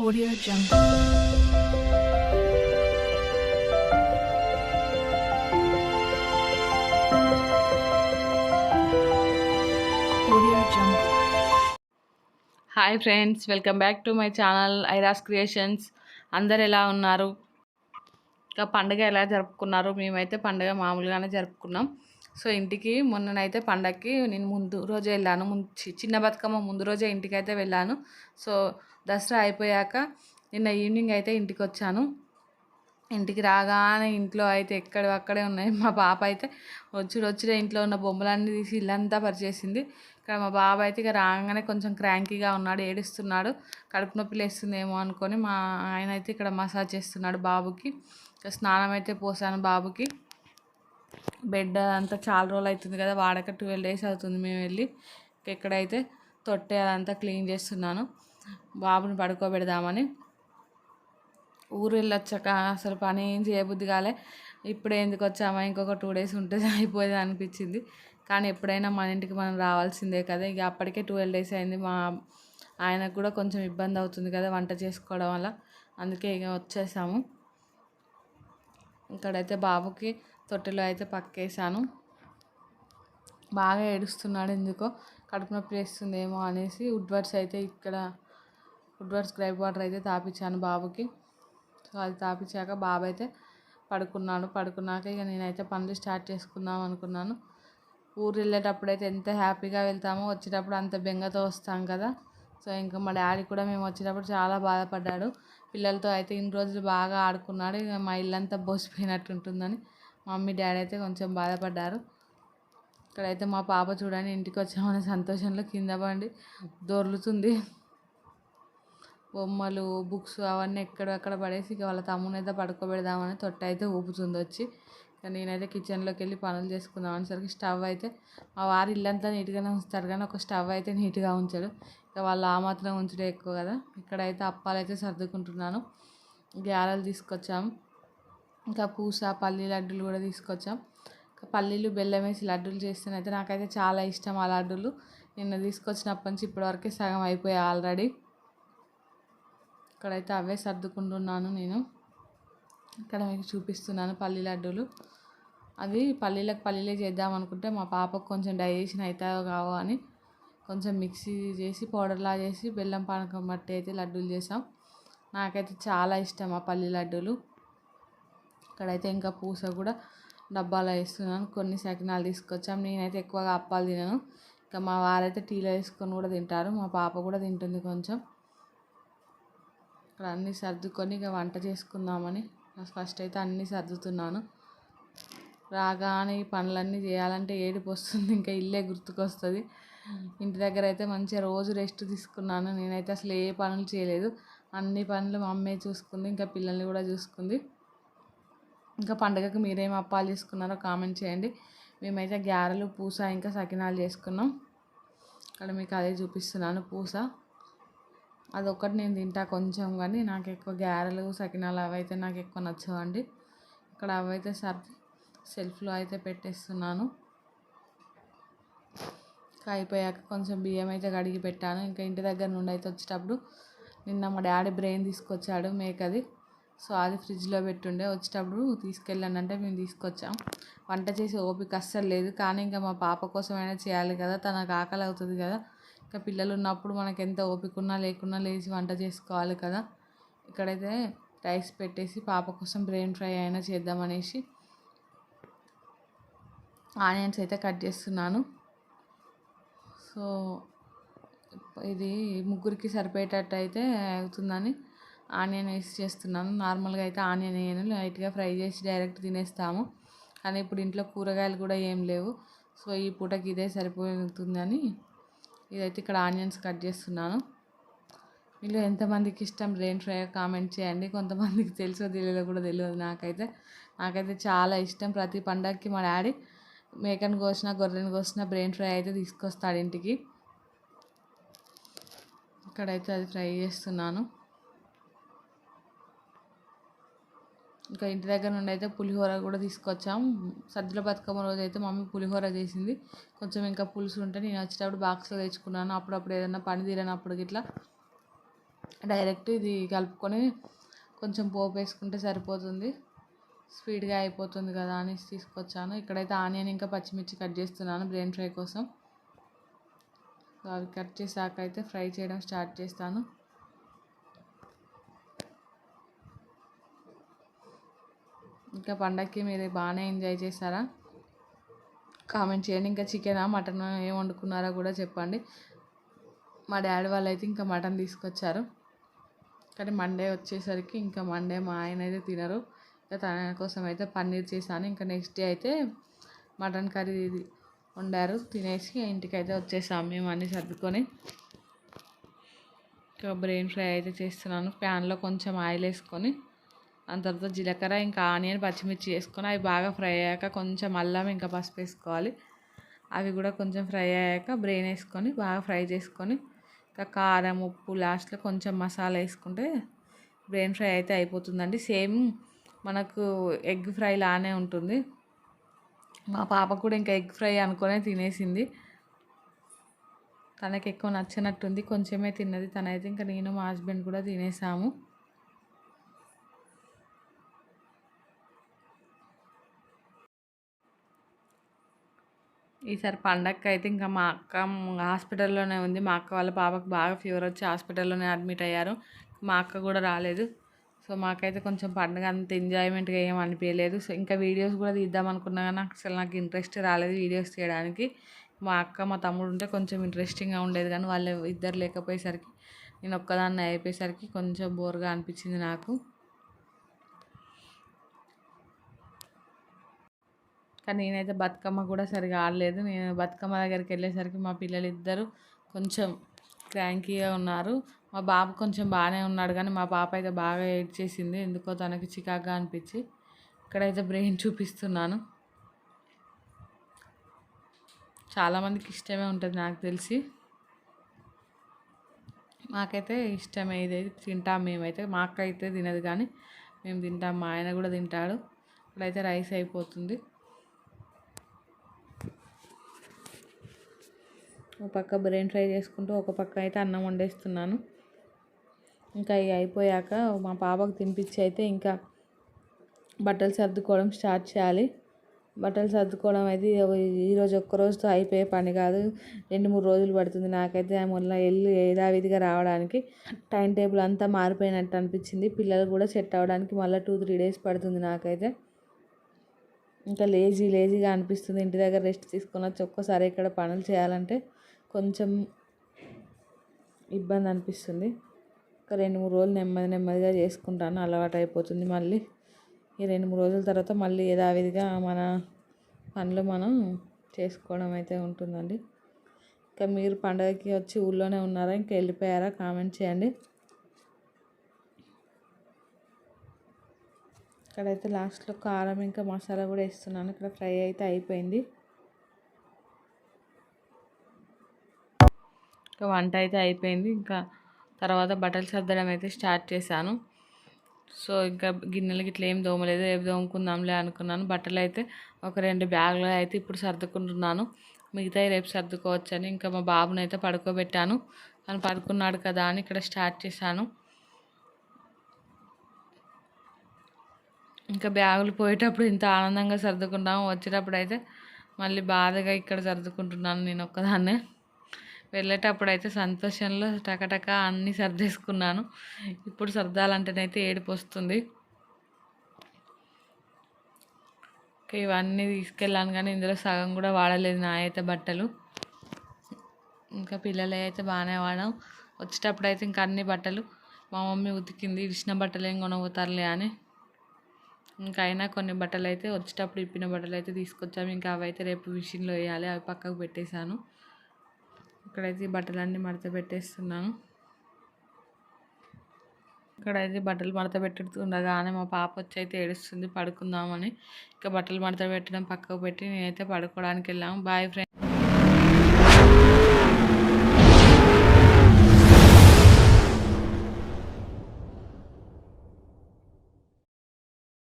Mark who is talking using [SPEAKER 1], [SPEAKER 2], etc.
[SPEAKER 1] Audio Jungle. Audio Jungle.
[SPEAKER 2] Hi friends, welcome back to my channel ఐరాస్ creations. అందరు ఎలా ఉన్నారు? ఇంకా పండుగ ఎలా జరుపుకున్నారు? మేమైతే పండుగ మామూలుగానే జరుపుకున్నాం. సో ఇంటికి మొన్ననైతే పండగకి నేను ముందు రోజే వెళ్ళాను. చిన్న బతుకమ్మ ముందు రోజే ఇంటికి అయితే వెళ్ళాను. సో దసరా అయిపోయాక నిన్న ఈవినింగ్ అయితే ఇంటికి వచ్చాను. ఇంటికి రాగానే ఇంట్లో అయితే అక్కడే ఉన్నాయి. మా పాప అయితే వచ్చుడే ఇంట్లో ఉన్న బొమ్మలన్నీ తీసి ఇల్లంతా పరిచేసింది. ఇక్కడ మా బాబు అయితే ఇక రాగానే కొంచెం క్రాంకీగా ఉన్నాడు, ఏడుస్తున్నాడు. కడుపు నొప్పి లేస్తుందేమో అనుకొని మా ఆయన అయితే ఇక్కడ మసాజ్ చేస్తున్నాడు బాబుకి. ఇక స్నానం అయితే పోసాను బాబుకి. బెడ్ అంతా చాలా రోజులు అవుతుంది కదా, వాడక 12 days అవుతుంది మేము వెళ్ళి. ఇక్కడైతే తొట్టె అదంతా క్లీన్ చేస్తున్నాను బాబుని పడుకోబెడదామని. ఊరు వెళ్ళొచ్చాక అసలు పని ఏం చేయబుద్ధి కాలే. ఇప్పుడే ఎందుకు వచ్చామా, ఇంకొక 2 days ఉంటే అయిపోయేది అనిపించింది. కానీ ఎప్పుడైనా మన ఇంటికి మనం రావాల్సిందే కదా. ఇక అప్పటికే 12 days అయింది. మా ఆయనకు కూడా కొంచెం ఇబ్బంది అవుతుంది కదా వంట చేసుకోవడం వల్ల, అందుకే ఇక వచ్చేసాము. ఇక్కడైతే బాబుకి తొట్టెలో అయితే పక్కేసాను. బాగా ఏడుస్తున్నాడు, ఎందుకో కడుపు నొప్పి వేస్తుందేమో అనేసి వుడ్వర్డ్స్ అయితే ఇక్కడ వుడ్వర్డ్స్ గ్రైప్ వాటర్ అయితే తాపించాను బాబుకి. సో అది తాపించాక బాబు అయితే పడుకున్నాక ఇక నేనైతే పనులు స్టార్ట్ చేసుకుందాం అనుకున్నాను. ఊరు వెళ్ళేటప్పుడు అయితే ఎంత హ్యాపీగా వెళ్తామో, వచ్చేటప్పుడు అంత బెంగతో వస్తాం కదా. సో ఇంకా మా డాడీ కూడా మేము వచ్చేటప్పుడు చాలా బాధపడ్డాడు. పిల్లలతో అయితే ఇన్ని రోజులు బాగా ఆడుకున్నాడు, ఇక మా ఇల్లంతా బోసిపోయినట్టు ఉంటుందని మమ్మీ డాడీ అయితే కొంచెం బాధపడ్డారు. ఇక్కడైతే మా పాప చూడండి, ఇంటికి వచ్చామనే సంతోషంలో కింద పడి దొర్లుతుంది. బొమ్మలు, బుక్స్ అవన్నీ ఎక్కడక్కడ పడేసి ఇక వాళ్ళ తమ్మునైతే పడుకోబెడదామని తొట్ట అయితే ఊపుతుంది వచ్చి. ఇక నేనైతే కిచెన్లోకి వెళ్ళి పనులు చేసుకుందాం అనేసరికి స్టవ్ అయితే మా వారు ఇల్లంతా నీట్గానే ఉంచుతారు, కానీ ఒక స్టవ్ అయితే నీట్గా ఉంచాడు. ఇక వాళ్ళు ఆ మాత్రం ఉంచడే ఎక్కువ కదా. ఇక్కడైతే అప్పాలు అయితే సర్దుకుంటున్నాను. గ్యారెలు తీసుకొచ్చాము, ఇంకా పూస పల్లి లడ్డూలు కూడా తీసుకొచ్చాం. పల్లీలు బెల్లం వేసి లడ్డూలు చేస్తేనైతే నాకైతే చాలా ఇష్టం ఆ లడ్డూలు. నిన్న తీసుకొచ్చినప్పటి నుంచి ఇప్పటివరకే సగం అయిపోయాయి ఆల్రెడీ. ఇక్కడైతే అవే సర్దుకుంటున్నాను నేను. ఇక్కడ మీకు చూపిస్తున్నాను పల్లి లడ్డూలు. అది పల్లీలే చేద్దాం అనుకుంటే మా పాపకు కొంచెం డైజెషన్ అవుతాయో కావో అని కొంచెం మిక్సీ చేసి పౌడర్లా చేసి బెల్లం పానకం బట్టి అయితే లడ్డూలు చేసాం. నాకైతే చాలా ఇష్టం ఆ పల్లి లడ్డూలు. ఇక్కడైతే ఇంకా పూస కూడా డబ్బాలో వేస్తున్నాను. కొన్ని సకినాలు తీసుకొచ్చాం. నేనైతే ఎక్కువగా అప్పాలు తినను. ఇంకా మా వారైతే టీలో వేసుకొని కూడా తింటారు. మా పాప కూడా తింటుంది కొంచెం. ఇక్కడ అన్నీ సర్దుకొని ఇక వంట చేసుకుందామని ఫస్ట్ అయితే అన్నీ సర్దుతున్నాను. రాగానే ఈ పనులన్నీ చేయాలంటే ఏడుపు వస్తుంది, ఇంకా ఇల్లే గుర్తుకొస్తుంది. ఇంటి దగ్గర అయితే మంచిగా రోజు రెస్ట్ తీసుకున్నాను. నేనైతే అసలు ఏ పనులు చేయలేదు, అన్ని పనులు మా అమ్మే చూసుకుంది, ఇంకా పిల్లల్ని కూడా చూసుకుంది. ఇంకా పండుగకు మీరేం అప్పాలు చేసుకున్నారో కామెంట్ చేయండి. మేమైతే గారెలు, పూస ఇంకా సకినాలు చేసుకున్నాం. ఇక్కడ మీకు అదే చూపిస్తున్నాను. పూస అదొక్కటి నేను తింటా కొంచెం, కానీ నాకు ఎక్కువ గారెలు, సకినాలు అవైతే నాకు ఎక్కువ నచ్చవండి. ఇక్కడ అవైతే సెల్ఫ్లో అయితే పెట్టేస్తున్నాను. అయిపోయాక కొంచెం బియ్యం అయితే కడిగి పెట్టాను. ఇంకా ఇంటి దగ్గర నుండి అయితే వచ్చేటప్పుడు నిన్న మా డాడీ బ్రెయిన్ తీసుకొచ్చాడు మేకది. సో అది ఫ్రిడ్జ్లో పెట్టుండే, వచ్చేటప్పుడు తీసుకెళ్ళానంటే మేము తీసుకొచ్చాం. వంట చేసి ఓపిక అస్సలు లేదు, కానీ ఇంకా మా పాప కోసమైనా చేయాలి కదా, తనకు ఆకలి అవుతుంది కదా. ఇంకా పిల్లలు ఉన్నప్పుడు మనకు ఎంత ఓపిక ఉన్నా లేకున్నా లేచి వంట చేసుకోవాలి కదా. ఇక్కడైతే రైస్ పెట్టేసి పాప కోసం బ్రెయిన్ ఫ్రై అయినా చేద్దామనేసి ఆనియన్స్ అయితే కట్ చేస్తున్నాను. సో ఇది ముగ్గురికి సరిపోయేటట్టు అయితే అవుతుందని ఆనియన్ వేసి చేస్తున్నాను. నార్మల్గా అయితే ఆనియన్ వేయను, లైట్గా ఫ్రై చేసి డైరెక్ట్ తినేస్తాము. కానీ ఇప్పుడు ఇంట్లో కూరగాయలు కూడా ఏం లేవు, సో ఈ పూటకి ఇదే సరిపోతుందని ఇదైతే ఇక్కడ ఆనియన్స్ కట్ చేస్తున్నాను. మీలో ఎంతమందికి ఇష్టం బ్రెయిన్ ఫ్రై కామెంట్ చేయండి. కొంతమందికి తెలుసో తెలియదో కూడా తెలియదు. నాకైతే చాలా ఇష్టం. ప్రతి పండగకి మా డాడీ మేకను కోసిన, గొర్రెను కోసిన బ్రెయిన్ ఫ్రై అయితే తీసుకొస్తాడు ఇంటికి. ఇక్కడైతే అది ఫ్రై చేస్తున్నాను. ఇంకా ఇంటి దగ్గర నుండి అయితే పులిహోర కూడా తీసుకొచ్చాం. సద్దుల బతుకమ్మ రోజు అయితే మమ్మీ పులిహోర చేసింది. కొంచెం ఇంకా పులుసు ఉంటే నేను వచ్చేటప్పుడు బాక్స్లో తెచ్చుకున్నాను. అప్పుడప్పుడు ఏదైనా పని తీరనప్పుడు ఇట్లా డైరెక్ట్ ఇది కలుపుకొని కొంచెం పోపు వేసుకుంటే సరిపోతుంది, స్పీడ్గా అయిపోతుంది కదా అని తీసుకొచ్చాను. ఇక్కడైతే ఆనియన్ ఇంకా పచ్చిమిర్చి కట్ చేస్తున్నాను బ్రెయిన్ ఫ్రై కోసం. అవి కట్ చేసాక అయితే ఫ్రై చేయడం స్టార్ట్ చేస్తాను. ఇంకా పండగకి మీరు బాగానే ఎంజాయ్ చేశారా? కామెంట్ చేయండి. ఇంకా చికెనా మటన్ ఏం వండుకున్నారో కూడా చెప్పండి. మా డాడీ వాళ్ళు అయితే ఇంకా మటన్ తీసుకొచ్చారు, కానీ మండే వచ్చేసరికి ఇంకా మండే మా ఆయన అయితే తినరు. ఇంకా తన కోసం అయితే పన్నీర్ చేశాను. ఇంకా నెక్స్ట్ డే అయితే మటన్ కర్రీ వండారు. తినేసి ఇంటికి అయితే వచ్చేసాము మేము అన్నీ సర్దుకొని. ఇంకా బ్రెయిన్ ఫ్రై అయితే చేస్తున్నాను. ప్యాన్లో కొంచెం ఆయిల్ వేసుకొని దాని తర్వాత జీలకర్ర ఇంకా ఆనియన్ పచ్చిమిర్చి వేసుకొని అవి బాగా ఫ్రై అయ్యాక కొంచెం అల్లం ఇంకా పసుపు వేసుకోవాలి. అవి కూడా కొంచెం ఫ్రై అయ్యాక బ్రెయిన్ వేసుకొని బాగా ఫ్రై చేసుకొని ఇంకా కారం ఉప్పు లాస్ట్లో కొంచెం మసాలా వేసుకుంటే బ్రెయిన్ ఫ్రై అయితే అయిపోతుందండి. సేమ్ మనకు ఎగ్ ఫ్రై లానే ఉంటుంది. మా పాప కూడా ఇంకా ఎగ్ ఫ్రై అనుకునే తినేసింది. తనకి ఎక్కువ నచ్చినట్టుంది, కొంచెమే తిన్నది తనైతే. ఇంకా నేను మా హస్బెండ్ కూడా తినేసాము. ఈసారి పండగకి అయితే ఇంకా మా అక్క హాస్పిటల్లోనే ఉంది. మా అక్క వాళ్ళ పాపకు బాగా ఫీవర్ వచ్చి హాస్పిటల్లోనే అడ్మిట్ అయ్యారు. మా అక్క కూడా రాలేదు. సో మాకైతే కొంచెం పండుగ అంత ఎంజాయ్మెంట్గా ఏం అనిపించలేదు. సో ఇంకా వీడియోస్ కూడా తీద్దాం అనుకున్నా కానీ అసలు నాకు ఇంట్రెస్ట్ రాలేదు వీడియోస్ తీయడానికి. మా అక్క మా తమ్ముడు ఉంటే కొంచెం ఇంట్రెస్టింగ్గా ఉండేది, కానీ వాళ్ళు ఇద్దరు లేకపోయేసరికి నేను ఒక్కదాన్ని అయిపోయేసరికి కొంచెం బోర్గా అనిపించింది నాకు. కానీ నేనైతే బతుకమ్మ కూడా సరిగా ఆడలేదు. నేను బతుకమ్మ దగ్గరికి వెళ్ళేసరికి మా పిల్లలు ఇద్దరు కొంచెం క్రాంకీగా ఉన్నారు. మా బాబు కొంచెం బాగానే ఉన్నాడు, కానీ మా పాప అయితే బాగా ఏడ్చేసింది, ఎందుకో తనకి చికాగ్గా అనిపించి. ఇక్కడైతే బ్రెయిన్ చూపిస్తున్నాను. చాలామందికి ఇష్టమే ఉంటుంది నాకు తెలిసి. మాకైతే ఇష్టమే, ఇదైతే తింటాం మేమైతే. మా అక్క అయితే తినదు కానీ మేము తింటాం, మా ఆయన కూడా తింటాడు. ఇక్కడైతే రైస్ అయిపోతుంది. ఒక పక్క బ్రెయిన్ ఫ్రై చేసుకుంటూ ఒక పక్క అయితే అన్నం వండేస్తున్నాను. ఇంకా ఇవి అయిపోయాక మా పాపకు తినిపించి అయితే ఇంకా బట్టలు సర్దుకోవడం స్టార్ట్ చేయాలి. బట్టలు సర్దుకోవడం అయితే ఈరోజు ఒక్కరోజుతో అయిపోయే పని కాదు, 2-3 రోజులు పడుతుంది. నాకైతే మొన్న వెళ్ళి యథావిధిగా రావడానికి టైం టేబుల్ అంతా మారిపోయినట్టు అనిపించింది. పిల్లలు కూడా సెట్ అవ్వడానికి మళ్ళీ 2-3 డేస్ పడుతుంది నాకైతే. ఇంకా లేజీగా అనిపిస్తుంది. ఇంటి దగ్గర రెస్ట్ తీసుకొని వచ్చి ఒక్కసారి ఇక్కడ పనులు చేయాలంటే కొంచెం ఇబ్బంది అనిపిస్తుంది. ఒక 2-3 రోజులు నెమ్మదిగా చేసుకుంటాను, అలవాటు అయిపోతుంది. మళ్ళీ ఈ 2-3 రోజుల తర్వాత మళ్ళీ యథావిధిగా మన పనులు మనం చేసుకోవడం అయితే ఉంటుందండి. ఇంకా మీరు పండగకి వచ్చి ఊళ్ళోనే ఉన్నారా, ఇంకా వెళ్ళిపోయారా? కామెంట్ చేయండి. ఇక్కడైతే లాస్ట్లో కారం ఇంకా మసాలా కూడా వేస్తున్నాను. ఇక్కడ ఫ్రై అయితే అయిపోయింది. ఇంకా వంట అయితే అయిపోయింది. ఇంకా తర్వాత బట్టలు సర్దడం అయితే స్టార్ట్ చేశాను. సో ఇంకా గిన్నెలకి ఇట్లా ఏం దోమలేదు, రేపు దోముకుందాంలే అనుకున్నాను. బట్టలు అయితే ఒక 2 బ్యాగులు అయితే ఇప్పుడు సర్దుకుంటున్నాను, మిగతాయి రేపు సర్దుకోవచ్చని. ఇంకా మా బాబుని అయితే పడుకోబెట్టాను, తను పడుకున్నాడు కదా అని ఇక్కడ స్టార్ట్ చేశాను. ఇంకా బ్యాగులు పోయేటప్పుడు ఇంత ఆనందంగా సర్దుకుంటాము, వచ్చేటప్పుడు అయితే మళ్ళీ బాధగా ఇక్కడ సర్దుకుంటున్నాను నేను ఒక్కదాన్నే. వెళ్ళేటప్పుడు అయితే సంతోషంలో టకటక అన్నీ సర్దేసుకున్నాను. ఇప్పుడు సర్దాలంటేనైతే ఏడుపు వస్తుంది. ఇవన్నీ తీసుకెళ్ళాను కానీ ఇందులో సగం కూడా వాడలేదు నా అయితే బట్టలు. ఇంకా పిల్లలు అయితే బాగానే వాడాం. వచ్చేటప్పుడు అయితే ఇంకా అన్ని బట్టలు మా మమ్మీ ఉతికింది, ఇడిచిన బట్టలు ఏం కొనబోతారులే అని. ఇంకా అయినా కొన్ని బట్టలు అయితే వచ్చేటప్పుడు ఇప్పిన బట్టలు అయితే తీసుకొచ్చాము. ఇంకా అవి అయితే రేపు మిషన్లో వేయాలి, అవి పక్కకు పెట్టేశాను. ఇక్కడైతే ఈ బట్టలన్నీ మడత పెట్టేస్తున్నాను. ఇక్కడైతే బట్టలు మడత పెట్టుతుండగానే మా పాప వచ్చి అయితే ఏడుస్తుంది పడుకుందామని. ఇంకా బట్టలు మడత పెట్టడం పక్కకు పెట్టి నేనైతే పడుకోవడానికి వెళ్ళాము. Bye friends.